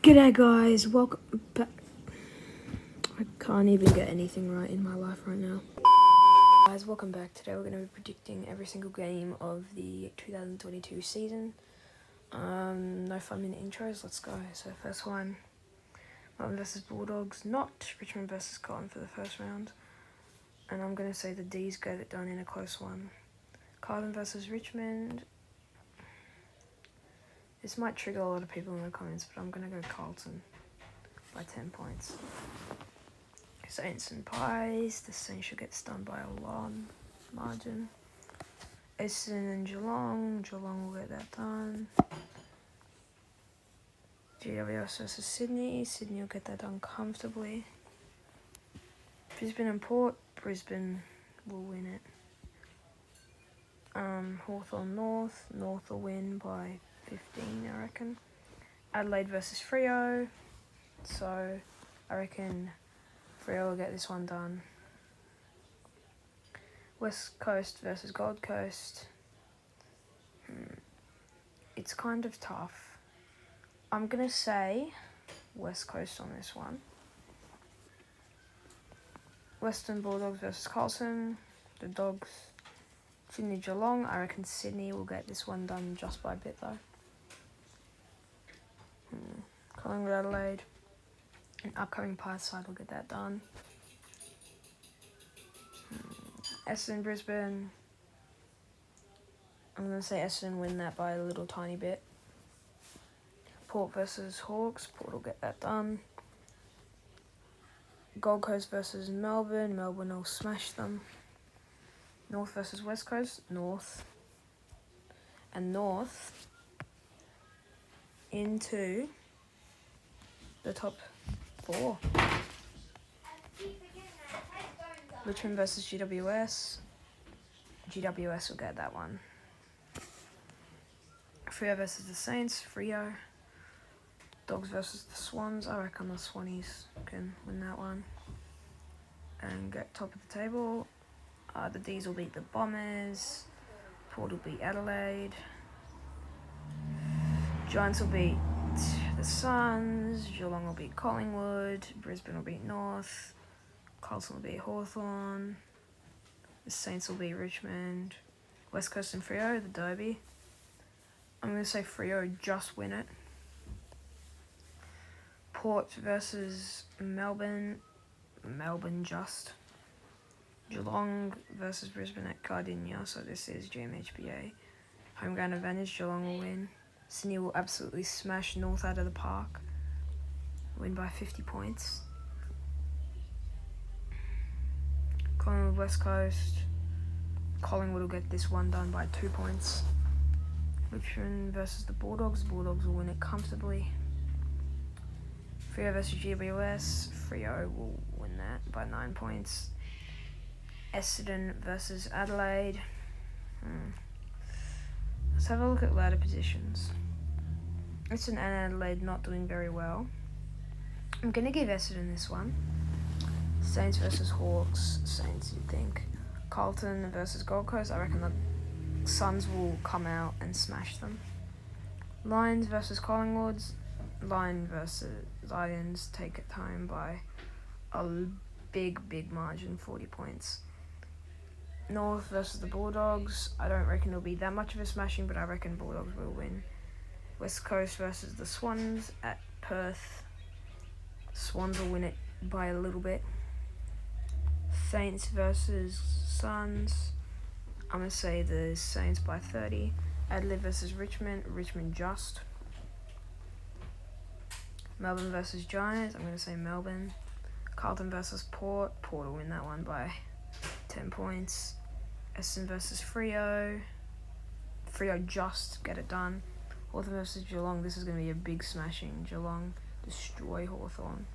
G'day guys, welcome back. I can't even get anything right in my life right now. Guys, welcome back. Today we're going to be predicting every single game of the 2022 season. No 5-minute intros, let's go. So first one, Melbourne versus Bulldogs, not Richmond versus Carlton for the first round. And I'm going to say the D's get it done in a close one. Carlton versus Richmond. This might trigger a lot of people in the comments, but I'm going to go Carlton by 10 points. Saints and Pies. The Saints should get stunned by a long margin. Essendon and Geelong. Geelong will get that done. GWS versus Sydney. Sydney will get that done comfortably. Brisbane and Port. Brisbane will win it. Hawthorn North. North will win by 15, I reckon. Adelaide versus Freo. So, I reckon Freo will get this one done. West Coast versus Gold Coast. It's kind of tough. I'm going to say West Coast on this one. Western Bulldogs versus Carlton. The Dogs. Sydney Geelong. I reckon Sydney will get this one done just by a bit though. Collingwood Adelaide. An upcoming Pie side will get that done. Essendon Brisbane. I'm going to say Essendon win that by a little tiny bit. Port versus Hawks. Port will get that done. Gold Coast versus Melbourne. Melbourne will smash them. North versus West Coast. North. And North into the top 4. Richmond versus GWS. GWS will get that one. Freo versus the Saints. Freo. Dogs versus the Swans. I reckon the Swannies can win that one and get top of the table. The D's will beat the Bombers. Port will beat Adelaide. Giants will beat the Suns. Geelong will beat Collingwood. Brisbane will beat North. Carlton will beat Hawthorn. The Saints will beat Richmond. West Coast and Freo, the Derby. I'm going to say Freo just win it. Port versus Melbourne. Melbourne just. Geelong versus Brisbane at Cardinia. So this is GMHBA. Home ground advantage. Geelong will win. Sydney will absolutely smash North out of the park. Win by 50 points. Collingwood West Coast. Collingwood will get this one done by 2 points. Richmond versus the Bulldogs. Bulldogs will win it comfortably. Freo versus GWS. Freo will win that by 9 points. Essendon versus Adelaide. Let's have a look at ladder positions. Essendon and Adelaide not doing very well. I'm going to give Essendon this one. Saints versus Hawks. Saints, you'd think. Carlton versus Gold Coast. I reckon the Suns will come out and smash them. Lions versus Collingwood. Lions versus Lions take it home by a big margin, 40 points. North versus the Bulldogs. I don't reckon it'll be that much of a smashing, but I reckon Bulldogs will win. West Coast versus the Swans at Perth. Swans will win it by a little bit. Saints versus Suns. I'm going to say the Saints by 30. Adelaide versus Richmond. Richmond just. Melbourne versus Giants. I'm going to say Melbourne. Carlton versus Port. Port will win that one by 10 points. Essendon versus Freo. Freo just get it done. Hawthorn versus Geelong. This is going to be a big smashing. Geelong destroy Hawthorn.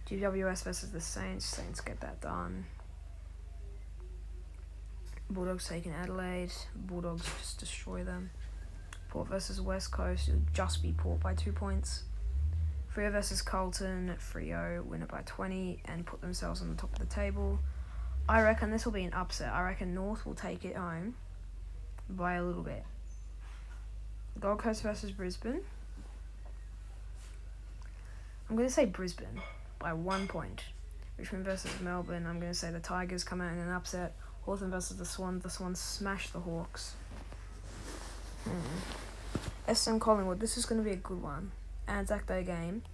GWS versus the Saints. Saints get that done. Bulldogs taking Adelaide. Bulldogs just destroy them. Port versus West Coast. It'll just be Port by 2 points. Freo versus Carlton. Freo win it by 20 and put themselves on the top of the table. I reckon this will be an upset. I reckon North will take it home by a little bit. Gold Coast versus Brisbane. I'm going to say Brisbane by 1 point. Richmond versus Melbourne, I'm going to say the Tigers come out in an upset. Hawthorn versus the Swans smash the Hawks. Essendon Collingwood, this is going to be a good one. Anzac Day game.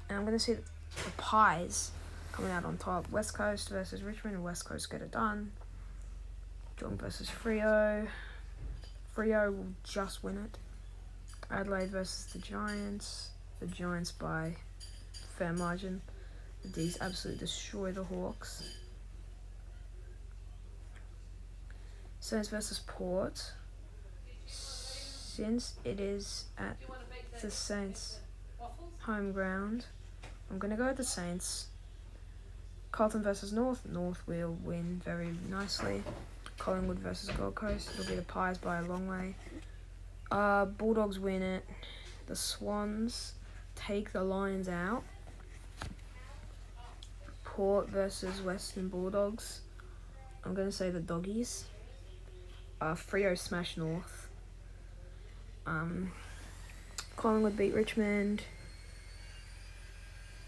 And I'm going to see the Pies coming out on top. West Coast versus Richmond, and West Coast get it done. Geelong versus Freo. Freo will just win it. Adelaide versus the Giants. The Giants by fair margin. The D's absolutely destroy the Hawks. Saints versus Port. Since it is at the Saints' home ground, I'm going to go with the Saints. Carlton versus North. North will win very nicely. Collingwood versus Gold Coast. It'll be the Pies by a long way. Bulldogs win it. The Swans take the Lions out. Port versus Western Bulldogs. I'm going to say the Doggies. Freo smash North. Collingwood beat Richmond.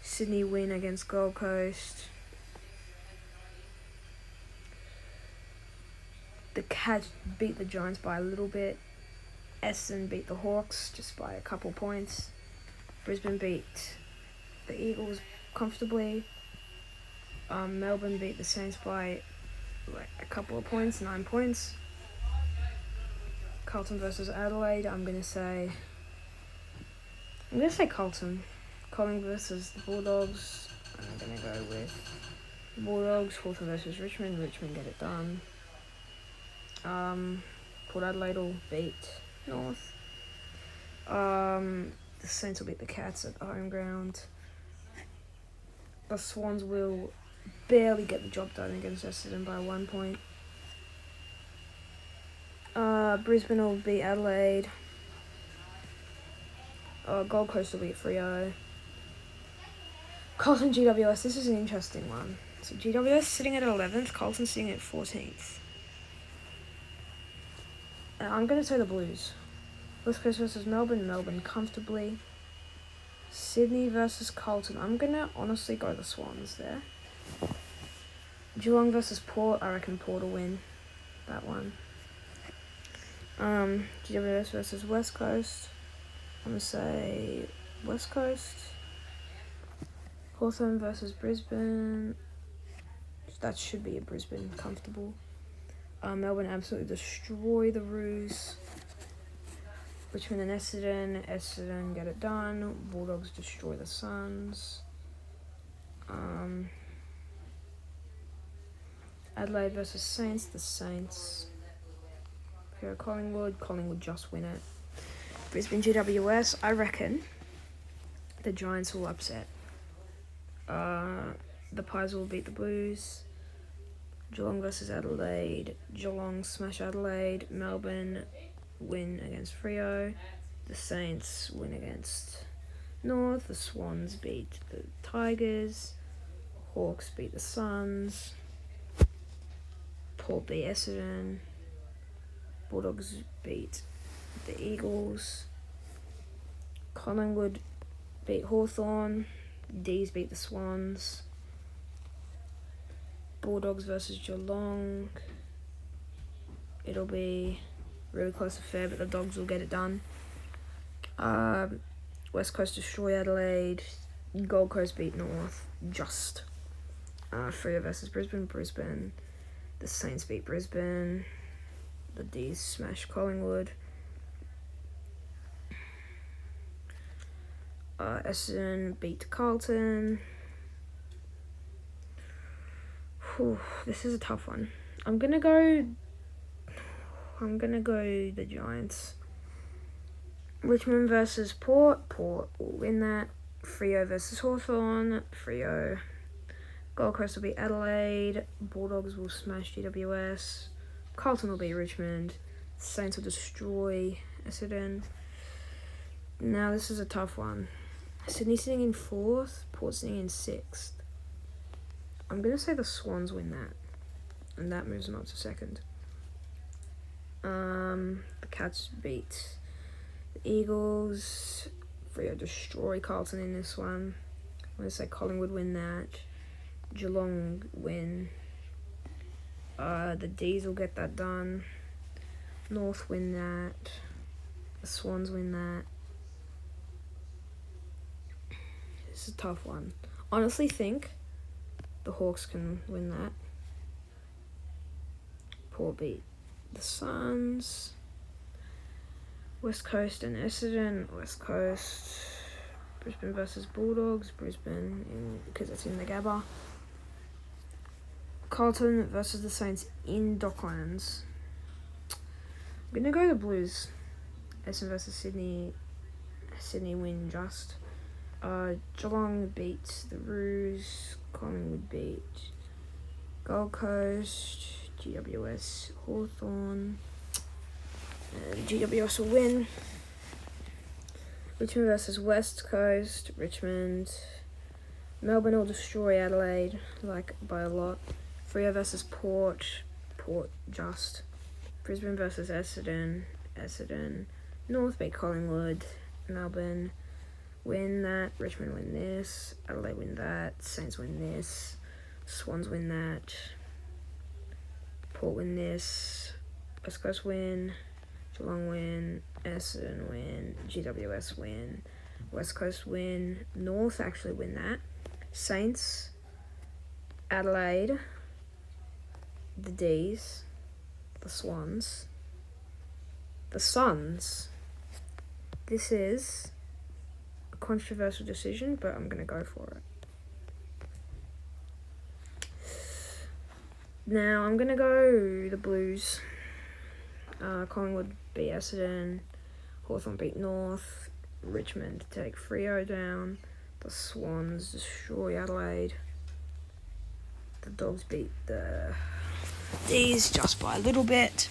Sydney win against Gold Coast. The Cats beat the Giants by a little bit. Essendon beat the Hawks just by a couple points. Brisbane beat the Eagles comfortably. Melbourne beat the Saints by a couple of points, 9 points. Carlton versus Adelaide, I'm gonna say Carlton. Collingwood versus the Bulldogs, I'm gonna go with the Bulldogs. Hawthorn versus Richmond, Richmond get it done. Port Adelaide will beat North. The Saints will beat the Cats at home ground. The Swans will barely get the job done against Essendon by 1 point. Brisbane will beat Adelaide. Gold Coast will beat Freo. Carlton GWS, this is an interesting one. So GWS sitting at 11th, Carlton sitting at 14th. I'm going to say the Blues. West Coast versus Melbourne, Melbourne comfortably. Sydney versus Carlton, I'm going to honestly go the Swans there. Geelong versus Port, I reckon Port will win that one. GWS versus West Coast, I'm going to say West Coast. Hawthorn versus Brisbane, that should be a Brisbane comfortable. Melbourne absolutely destroy the Roos. Richmond and Essendon get it done. Bulldogs destroy the Suns. Adelaide versus Saints, the Saints. Here Collingwood just win it. Brisbane GWS, I reckon the Giants will upset. The Pies will beat the Blues. Geelong versus Adelaide. Geelong smash Adelaide. Melbourne win against Freo. The Saints win against North. The Swans beat the Tigers. Hawks beat the Suns. Port beat Essendon. Bulldogs beat the Eagles. Collingwood beat Hawthorn. D's beat the Swans. Bulldogs versus Geelong. It'll be really close affair, but the Dogs will get it done. West Coast destroy Adelaide. Gold Coast beat North. Just. Freo versus Brisbane. The Saints beat Brisbane. The D's smash Collingwood. Essendon beat Carlton. This is a tough one. I'm gonna go the Giants. Richmond versus Port. Port will win that. Freo versus Hawthorn. Freo. Gold Coast will beat Adelaide. Bulldogs will smash GWS. Carlton will beat Richmond. Saints will destroy Essendon. Now this is a tough one. Sydney sitting in 4th. Port sitting in 6th. I'm going to say the Swans win that. And that moves them up to 2nd. The Cats beat the Eagles. Freo destroy Carlton in this one. I'm going to say Collingwood win that. Geelong win. The D's will get that done. North win that. The Swans win that. This is a tough one. Honestly think the Hawks can win that. Port beat the Suns. West Coast and Essendon. West Coast. Brisbane versus Bulldogs. Brisbane, because it's in the Gabba. Carlton versus the Saints in Docklands. I'm going to go the Blues. Essendon versus Sydney. Sydney win just. Geelong beats the Roos. Collingwood beat Gold Coast. GWS Hawthorn. GWS will win. Richmond versus West Coast. Richmond. Melbourne will destroy Adelaide, like by a lot. Freo versus Port. Port just. Brisbane versus Essendon. Essendon. North beat Collingwood. Melbourne win that. Richmond win this. Adelaide win that. Saints win this. Swans win that. Port win this. West Coast win. Geelong win. Essendon win. GWS win. West Coast win. North actually win that. Saints. Adelaide. The D's. The Swans. The Suns. This is a controversial decision, but I'm going to go for it. Now, I'm going to go the Blues. Collingwood beat Essendon. Hawthorn beat North. Richmond take Freo down. The Swans destroy Adelaide. The Dogs beat the D's just by a little bit.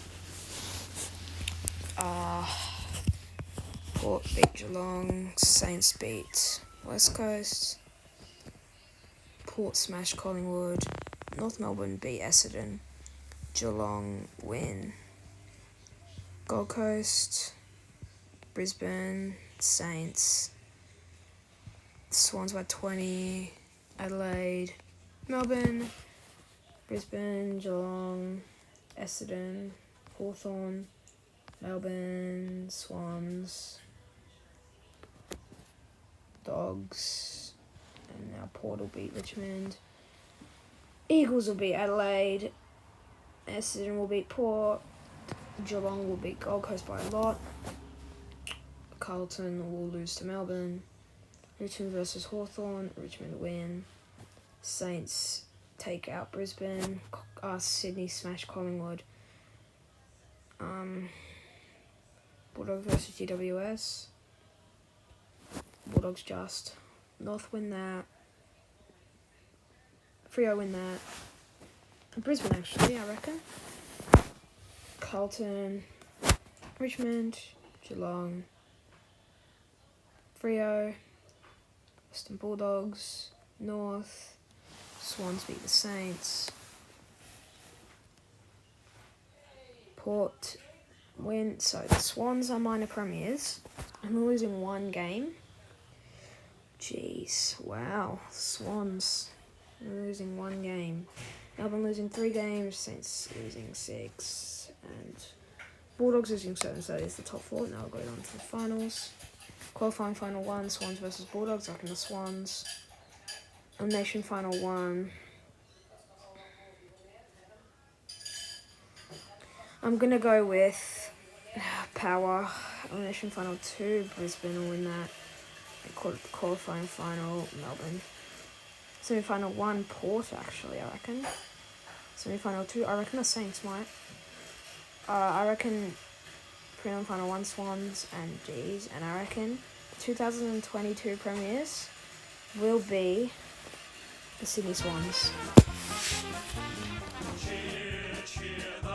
Port beat Geelong. Saints beat West Coast. Port smash Collingwood. North Melbourne beat Essendon. Geelong win. Gold Coast. Brisbane. Saints. Swans by 20. Adelaide. Melbourne. Brisbane. Geelong. Essendon. Hawthorn. Melbourne. Swans. Dogs. And now Port will beat Richmond. Eagles will beat Adelaide. Essendon will beat Port. Geelong will beat Gold Coast by a lot. Carlton will lose to Melbourne. Richmond versus Hawthorn. Richmond win. Saints take out Brisbane. Sydney smash Collingwood. Bulldogs versus GWS. Bulldogs just. North win that. Freo win that. Brisbane actually, I reckon. Carlton. Richmond. Geelong. Freo. Western Bulldogs. North. Swans beat the Saints. Port win. So the Swans are minor premiers. I'm losing one game. Jeez, wow. Swans losing one game. Melbourne losing 3 games. Saints losing 6. And Bulldogs losing 7. So that is the top 4. Now I'll go on to the finals. Qualifying final 1. Swans versus Bulldogs. I reckon the Swans. Elimination final 1. I'm going to go with Power. Elimination final 2. Brisbane will win that. Qualifying final, Melbourne. Semi-final 1, Port, actually, I reckon. Semi-final 2, I reckon the Saints might. I reckon prelim final 1, Swans and D's. And I reckon 2022 premiers will be the Sydney Swans. Cheer, cheer.